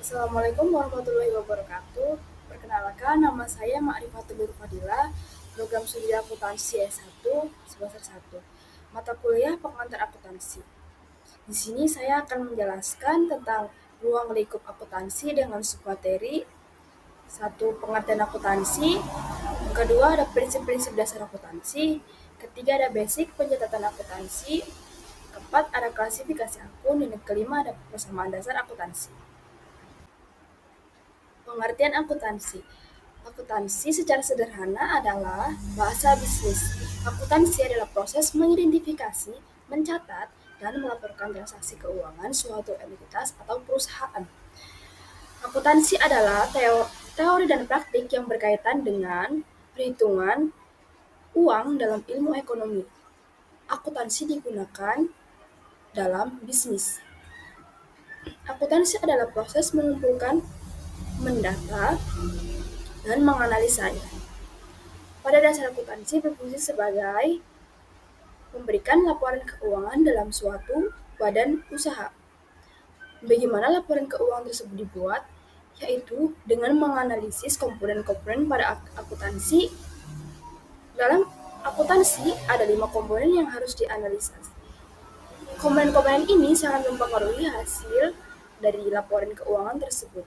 Assalamualaikum warahmatullahi wabarakatuh. Perkenalkan, nama saya Ma'rifatul Nur Fadilah, program studi akuntansi S1 semester 1, mata kuliah pengantar akuntansi. Di sini saya akan menjelaskan tentang ruang lingkup akuntansi dengan submateri. Satu, pengertian akuntansi. Yang kedua, ada prinsip-prinsip dasar akuntansi. Ketiga, ada basic pencatatan akuntansi. Keempat, ada klasifikasi akun. Dan yang kelima, ada persamaan dasar akuntansi. Pengertian akuntansi. Akuntansi secara sederhana adalah bahasa bisnis. Akuntansi adalah proses mengidentifikasi, mencatat, dan melaporkan transaksi keuangan suatu entitas atau perusahaan. Akuntansi adalah teori dan praktik yang berkaitan dengan perhitungan uang dalam ilmu ekonomi. Akuntansi digunakan dalam bisnis. Akuntansi adalah proses mengumpulkan, mendata, dan menganalisanya. Pada dasar akuntansi berfungsi sebagai memberikan laporan keuangan dalam suatu badan usaha. Bagaimana laporan keuangan tersebut dibuat? Yaitu dengan menganalisis komponen-komponen pada akuntansi. Dalam akuntansi ada 5 komponen yang harus dianalisa. Komponen-komponen ini sangat mempengaruhi hasil dari laporan keuangan tersebut,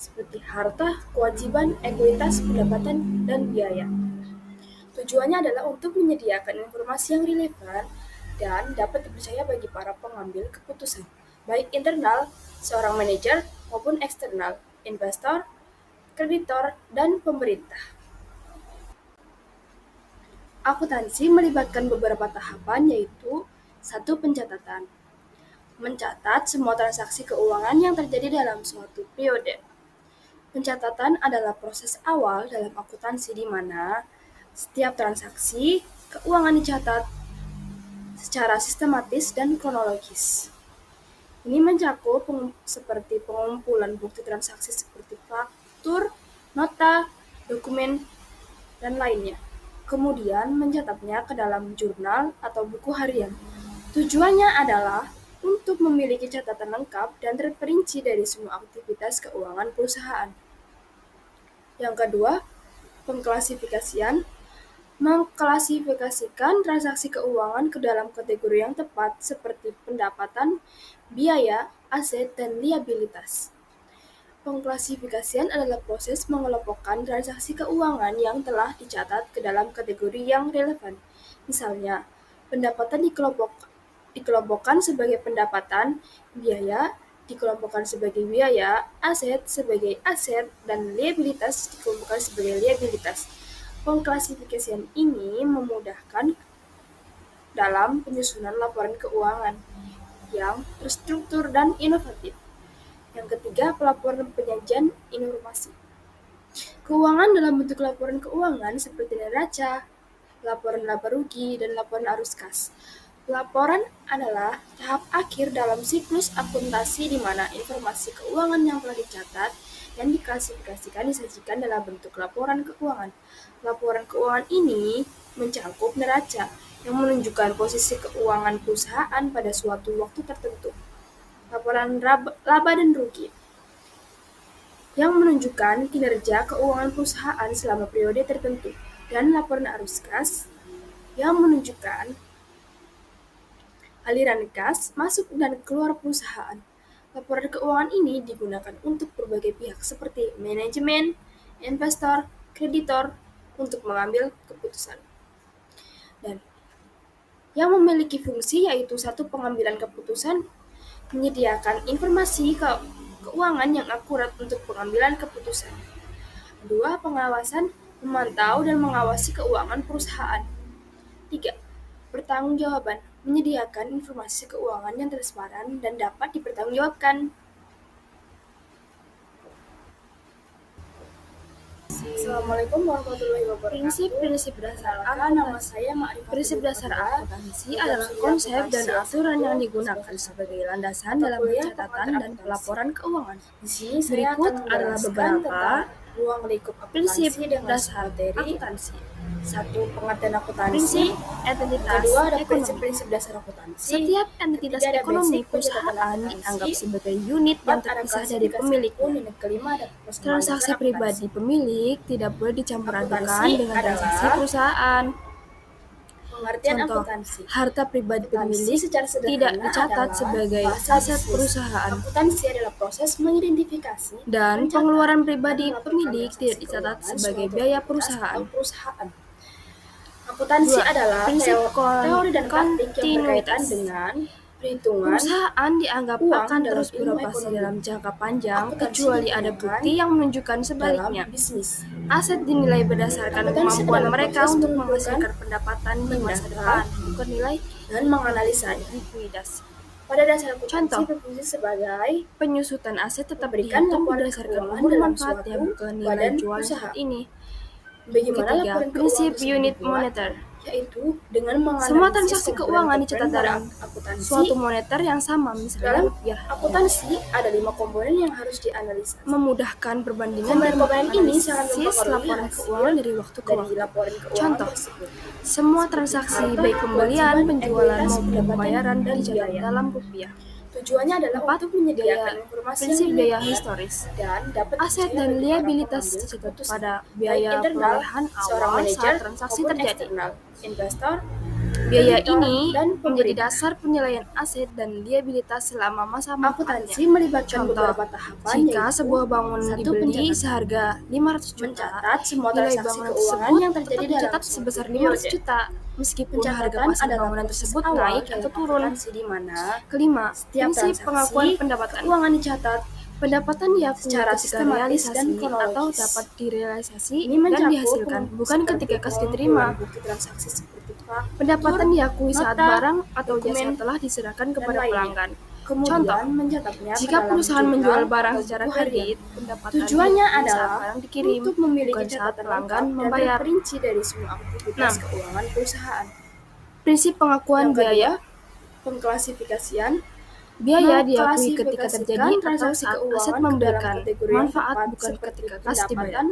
seperti harta, kewajiban, ekuitas, pendapatan, dan biaya. Tujuannya adalah untuk menyediakan informasi yang relevan dan dapat dipercaya bagi para pengambil keputusan, baik internal, seorang manajer, maupun eksternal, investor, kreditor, dan pemerintah. Akuntansi melibatkan beberapa tahapan yaitu 1. Pencatatan. Mencatat semua transaksi keuangan yang terjadi dalam suatu periode. Pencatatan adalah proses awal dalam akuntansi di mana setiap transaksi keuangan dicatat secara sistematis dan kronologis. Ini mencakup seperti pengumpulan bukti transaksi seperti faktur, nota, dokumen, dan lainnya. Kemudian mencatatnya ke dalam jurnal atau buku harian. Tujuannya adalah untuk memiliki catatan lengkap dan terperinci dari semua aktivitas keuangan perusahaan. Yang kedua, pengklasifikasian. Mengklasifikasikan transaksi keuangan ke dalam kategori yang tepat seperti pendapatan, biaya, aset, dan liabilitas. Pengklasifikasian adalah proses mengelompokkan transaksi keuangan yang telah dicatat ke dalam kategori yang relevan. Misalnya, pendapatan dikelompokkan sebagai pendapatan, biaya dikelompokkan sebagai biaya, aset sebagai aset, dan liabilitas dikelompokkan sebagai liabilitas. Pengklasifikasian ini memudahkan dalam penyusunan laporan keuangan yang terstruktur dan inovatif. Yang ketiga, pelaporan penyajian informasi. Keuangan dalam bentuk laporan keuangan seperti neraca, laporan laba rugi, dan laporan arus kas. Laporan adalah tahap akhir dalam siklus akuntansi di mana informasi keuangan yang telah dicatat dan diklasifikasikan disajikan dalam bentuk laporan keuangan. Laporan keuangan ini mencakup neraca yang menunjukkan posisi keuangan perusahaan pada suatu waktu tertentu. Laporan laba dan rugi yang menunjukkan kinerja keuangan perusahaan selama periode tertentu, dan laporan arus kas yang menunjukkan aliran kas masuk dan keluar perusahaan. Laporan keuangan ini digunakan untuk berbagai pihak seperti manajemen, investor, kreditor untuk mengambil keputusan. Dan yang memiliki fungsi yaitu 1. Pengambilan keputusan, menyediakan informasi keuangan yang akurat untuk pengambilan keputusan. 2. Pengawasan, memantau dan mengawasi keuangan perusahaan. 3. Pertanggungjawaban, menyediakan informasi keuangan yang transparan dan dapat dipertanggungjawabkan. Assalamualaikum warahmatullahi wabarakatuh. Prinsip-prinsip dasar A. Nama saya Ma'rifatul. Prinsip dasar A adalah konsep dan aturan yang digunakan sebagai landasan dalam pencatatan dan pelaporan keuangan. Berikut adalah beberapa ruang lingkup Prinsip akuntansi dengan dasar materi. akuntansi. 1. Pengertian akuntansi. Prinsip entitas Kedua ada ekonomi. prinsip-prinsip dasar akuntansi. Setiap entitas Ketiga ada ekonomi basic pencatatan perusahaan akuntansi. dianggap sebagai unit yang 4. Ada terpisah dari klasifikasi pemiliknya. akun. Dan kelima ada persamaan Transaksi dasar pribadi akuntansi. pemilik tidak boleh dicampur adukan Akuntansi dengan transaksi adalah perusahaan. pengertian Contoh, akuntansi. harta pribadi Akuntansi pemilik secara tidak sederhana dicatat adalah sebagai bahasa aset bisnis. perusahaan Akuntansi adalah proses mengidentifikasi dan mencatat, pengeluaran pribadi dan melaporkan pemilik transaksi tidak dicatat keuangan sebagai suatu biaya entitas perusahaan. atau perusahaan. Akuntansi 2. adalah Prinsip teori dan praktik yang berkaitan kontinuitas. dengan perhitungan Perusahaan dianggap uang akan dalam terus ilmu beroperasi ekonomi. dalam jangka panjang Akuntansi kecuali ada digunakan bukti yang menunjukkan dalam sebaliknya. bisnis. Aset dinilai berdasarkan Akuntansi kemampuan adalah mereka proses untuk mengumpulkan menghasilkan pendapatan di masa mendata, depan, bukan nilai dan menganalisanya. likuiditas. Pada dasar akuntansi Contoh, berfungsi sebagai penyusutan aset tetap memberikan dihitung laporan berdasarkan keuangan umur dalam manfaatnya, suatu bukan nilai badan jual usaha. saat ini. Bagaimana Ketiga, laporan prinsip keuangan tersebut unit dibuat? moneter. Yaitu dengan menganalisis Semua transaksi keuangan dicatat komponen-komponen dalam pada akuntansi. suatu moneter yang sama, misalnya Dalam rupiah. akuntansi ada 5 komponen yang harus dianalisa. Memudahkan perbandingan dan Komponen-komponen ini menganalisis sangat mempengaruhi laporan hasil keuangan dari waktu ke dari waktu. laporan keuangan Contoh, tersebut. semua transaksi harta, baik pembelian, kewajiban, penjualan ekuitas, maupun pendapatan, pembayaran dan dicatat biaya. dalam rupiah. Tujuannya adalah 4. untuk menyediakan Biaya. informasi Prinsip yang biaya relevan historis. dan dapat Aset dipercaya dan bagi para liabilitas pengambil dicatat keputusan, pada baik biaya internal perolehan seorang awal manajer saat transaksi maupun terjadi. eksternal, investor, Biaya kreditor, ini dan menjadi pemerintah. dasar penilaian aset dan liabilitas selama masa manfaatnya. Akuntansi melibatkan Contoh, beberapa tahapan, jika yaitu sebuah bangunan 1. dibeli Pencatatan. seharga 500 juta, Mencatat semua nilai transaksi bangunan keuangan tersebut yang terjadi tetap dicatat dalam suatu sebesar periode. 500 juta, meskipun harga Pencatatan pasar adalah bangunan proses tersebut awal naik atau dalam turun. akuntansi di mana Kelima, setiap prinsip transaksi pengakuan pendapatan. keuangan dicatat Pendapatan diakui secara ketika sistematis dan realisasi atau kronologis. dapat direalisasi Ini dan mencakup dihasilkan, bukan ketika kas diterima. bukti transaksi seperti faktur, Pendapatan diakui saat nota, barang atau dokumen, jasa telah diserahkan kepada lainnya. pelanggan. Kemudian Contoh, mencatatnya ke jika dalam perusahaan jurnal menjual barang atau secara buku harian. kredit, pendapatan Tujuannya diakui saat adalah barang dikirim, untuk memiliki bukan saat catatan pelanggan lengkap dan membayar. terperinci dari semua aktivitas 6. keuangan perusahaan. Prinsip pengakuan Yang kedua, biaya. pengklasifikasian. Biaya diakui ketika Mengklasifikasikan terjadi atau transaksi saat keuangan aset ke dalam memberikan kategori yang manfaat, tepat, bukan seperti ketika kas dibayar. pendapatan,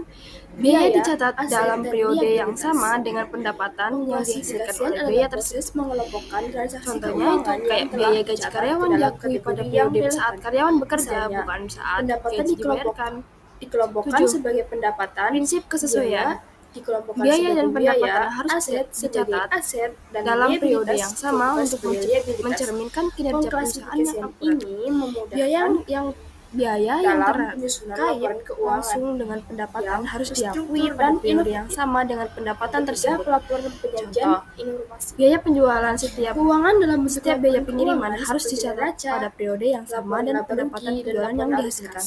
Biaya dicatat aset, dalam dan periode yang liabilitas. sama dengan pendapatan yang dihasilkan Pengklasifikasian oleh adalah biaya proses tersebut. mengelompokkan transaksi Contohnya itu keuangan kayak yang telah biaya gaji dicatat karyawan ke dalam diakui pada kategori yang periode saat relevan. karyawan bekerja, Misalnya, bukan saat pendapatan gaji dibayarkan. dikelompokkan 7. sebagai pendapatan, Prinsip kesesuaian. biaya dikelompokkan Biaya dan sebagai pendapatan biaya, harus aset sebagai dicatat aset, dan dalam periode liabilitas yang sama dikelompokkan untuk sebagai liabilitas. mencerminkan kinerja perusahaan yang Pengklasifikasian akurat. ini memudahkan Biaya yang dalam penyusunan terkait laporan keuangan langsung dengan pendapatan yang harus terstruktur diakui dan pada periode yang inovatif. sama dengan pendapatan Ketiga, tersebut. pelaporan penyajian Contoh, informasi. biaya penjualan setiap Keuangan dalam bentuk Setiap biaya laporan pengiriman keuangan harus seperti dicatat neraca, pada periode yang sama laporan dan laba pendapatan rugi, dan penjualan yang laporan dihasilkan.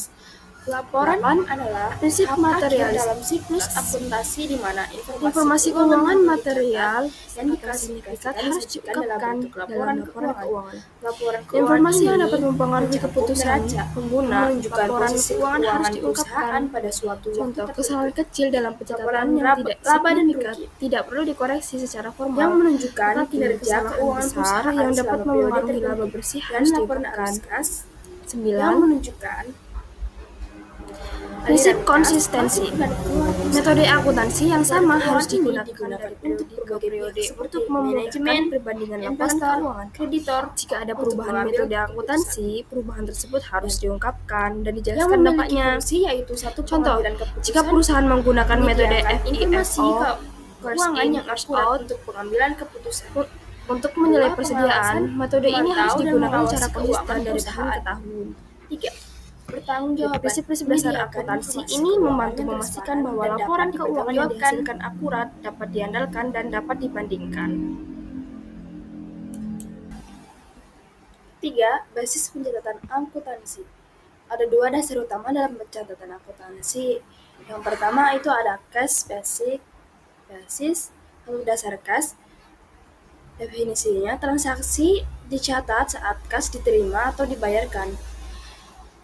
Laporan 8. adalah Prinsip tahap akhir materialitas. dalam siklus akuntansi di mana Informasi keuangan perlu material dicatat dan atau diklasifikasikan signifikat harus disajikan dalam diungkapkan bentuk dalam laporan laporan keuangan. keuangan. Laporan keuangan Informasi yang ini dapat mempengaruhi mencakup keputusan neraca, pengguna. menunjukkan Laporan posisi keuangan harus keuangan diungkapkan. perusahaan pada suatu waktu Contoh, tertentu. kesalahan kecil dalam pencatatan Laporan yang tidak laba dan signifikan rugi tidak perlu dikoreksi secara formal, yang menunjukkan tetapi kinerja kesalahan keuangan besar perusahaan yang dapat selama periode mempengaruhi laba tertentu, bersih dan harus laporan diungkapkan. arus kas 9. yang menunjukkan Prinsip aliran kas, konsistensi. masuk dan keluar perusahaan. Metode akuntansi yang sama Laporan harus keuangan ini digunakan dari untuk periode ke berbagai periode pihak seperti untuk memudahkan manajemen, perbandingan laporan investor, keuangan. kreditor, Jika ada untuk perubahan mengambil metode akuntansi, perubahan tersebut harus diungkapkan dan yang dijelaskan memiliki dampaknya. fungsi yaitu satu Contoh, pengambilan keputusan, jika perusahaan menggunakan metode menyediakan informasi FIFO, first keuangan in, yang first akurat out, untuk pengambilan keputusan. untuk menilai Dua, persediaan, pengawasan, metode ini harus memantau dan digunakan mengawasi secara konsisten keuangan dari tahun perusahaan. ke tahun. 3. Bertanggung jawab. Prinsip-prinsip dasar akuntansi ini membantu memastikan bahwa laporan keuangan yang dihasilkan akurat, dapat diandalkan, dan dapat dibandingkan. 3. Basis pencatatan akuntansi. Ada 2 dasar utama dalam pencatatan akuntansi. Yang pertama itu ada cash basis atau dasar kas. Definisinya, transaksi dicatat saat kas diterima atau dibayarkan.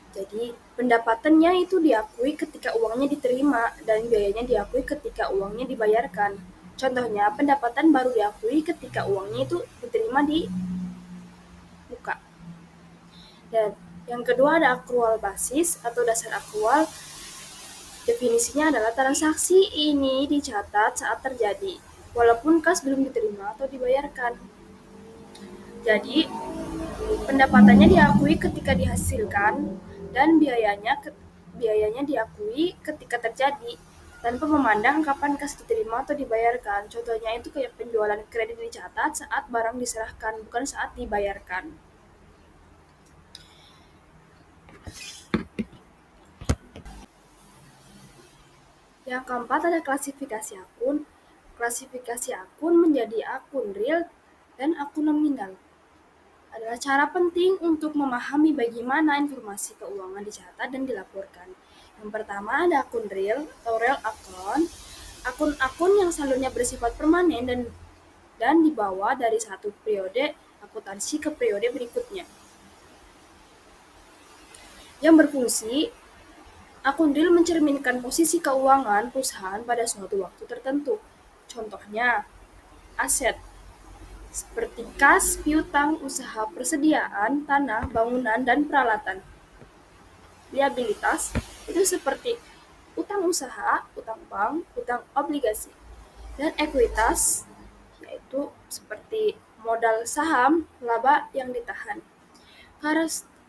Jadi, pendapatannya itu diakui ketika uangnya diterima dan biayanya diakui ketika uangnya dibayarkan. Contohnya, pendapatan baru diakui ketika uangnya itu diterima di muka. Dan yang kedua ada akrual basis atau dasar akrual. Definisinya adalah transaksi ini dicatat saat terjadi, walaupun kas belum diterima atau dibayarkan. Jadi, pendapatannya diakui ketika dihasilkan dan biayanya diakui ketika terjadi tanpa memandang kapan kas diterima atau dibayarkan. Contohnya itu kayak penjualan kredit dicatat saat barang diserahkan, bukan saat dibayarkan. Yang keempat ada klasifikasi akun. Klasifikasi akun menjadi akun real dan akun nominal. Adalah cara penting untuk memahami bagaimana informasi keuangan dicatat dan dilaporkan. Yang pertama ada akun real atau real account. Akun-akun yang saldonya bersifat permanen dan dibawa dari satu periode akuntansi ke periode berikutnya. Yang berfungsi, akun real mencerminkan posisi keuangan perusahaan pada suatu waktu tertentu. Contohnya, aset seperti kas, piutang, usaha persediaan, tanah, bangunan, dan peralatan. Liabilitas itu seperti utang usaha, utang bank, utang obligasi. Dan ekuitas yaitu seperti modal saham, laba yang ditahan.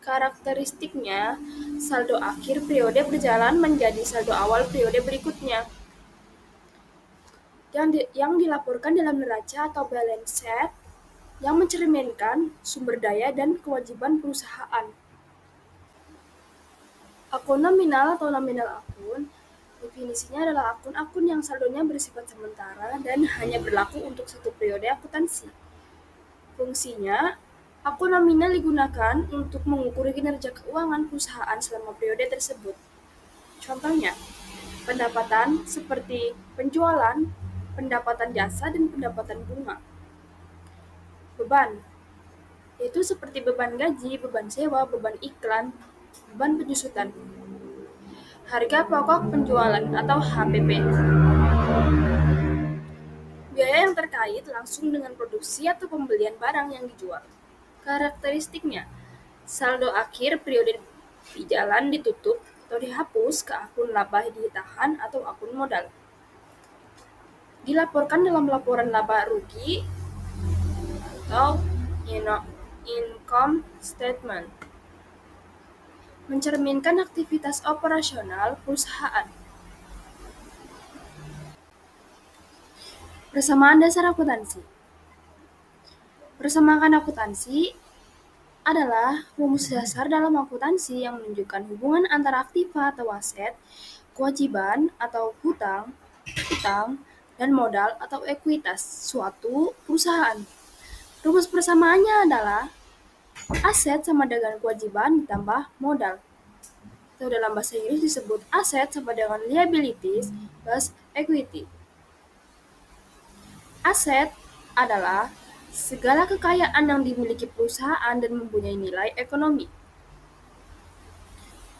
Karakteristiknya, saldo akhir periode berjalan menjadi saldo awal periode berikutnya. Yang dilaporkan dalam neraca atau balance sheet yang mencerminkan sumber daya dan kewajiban perusahaan. Akun nominal atau nominal akun, definisinya adalah akun-akun yang saldonya bersifat sementara dan hanya berlaku untuk satu periode akuntansi. Fungsinya, akun nominal digunakan untuk mengukur kinerja keuangan perusahaan selama periode tersebut. Contohnya, pendapatan seperti penjualan, pendapatan jasa, dan pendapatan bunga. Beban, yaitu seperti beban gaji, beban sewa, beban iklan, beban penyusutan. Harga pokok penjualan atau HPP. Biaya yang terkait langsung dengan produksi atau pembelian barang yang dijual. Karakteristiknya, saldo akhir periode di jalan ditutup atau dihapus ke akun laba ditahan atau akun modal. Dilaporkan dalam laporan laba rugi atau income statement. Mencerminkan aktivitas operasional perusahaan. Persamaan dasar akuntansi. Persamaan akuntansi adalah rumus dasar dalam akuntansi yang menunjukkan hubungan antara aktiva atau aset, kewajiban atau hutang, dan modal atau ekuitas suatu perusahaan. Rumus persamaannya adalah aset sama dengan kewajiban ditambah modal. Atau dalam bahasa Inggris disebut aset sama dengan liabilities plus equity. Aset adalah segala kekayaan yang dimiliki perusahaan dan mempunyai nilai ekonomi.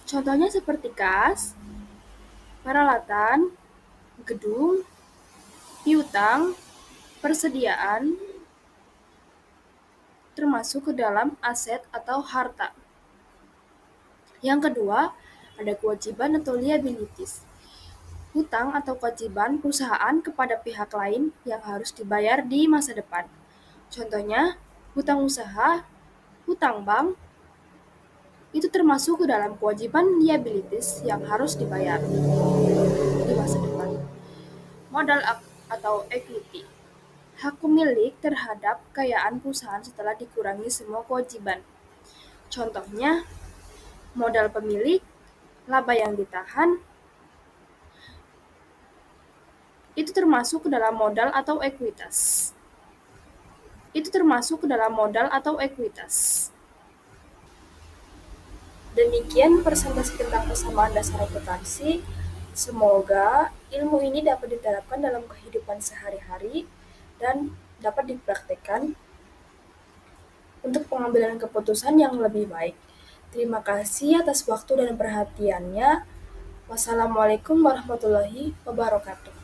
Contohnya seperti kas, peralatan, gedung, piutang, persediaan, termasuk ke dalam aset atau harta. Yang kedua, ada kewajiban atau liabilities. Hutang atau kewajiban perusahaan kepada pihak lain yang harus dibayar di masa depan. Contohnya, hutang usaha, hutang bank, itu termasuk ke dalam kewajiban liabilities yang harus dibayar di masa depan. Modal atau equity, hak pemilik terhadap kekayaan perusahaan setelah dikurangi semua kewajiban. Contohnya, modal pemilik, laba yang ditahan, itu termasuk ke dalam modal atau ekuitas. Demikian presentasi tentang persamaan dasar akuntansi. Semoga ilmu ini dapat diterapkan dalam kehidupan sehari-hari dan dapat dipraktekkan untuk pengambilan keputusan yang lebih baik. Terima kasih atas waktu dan perhatiannya. Wassalamualaikum warahmatullahi wabarakatuh.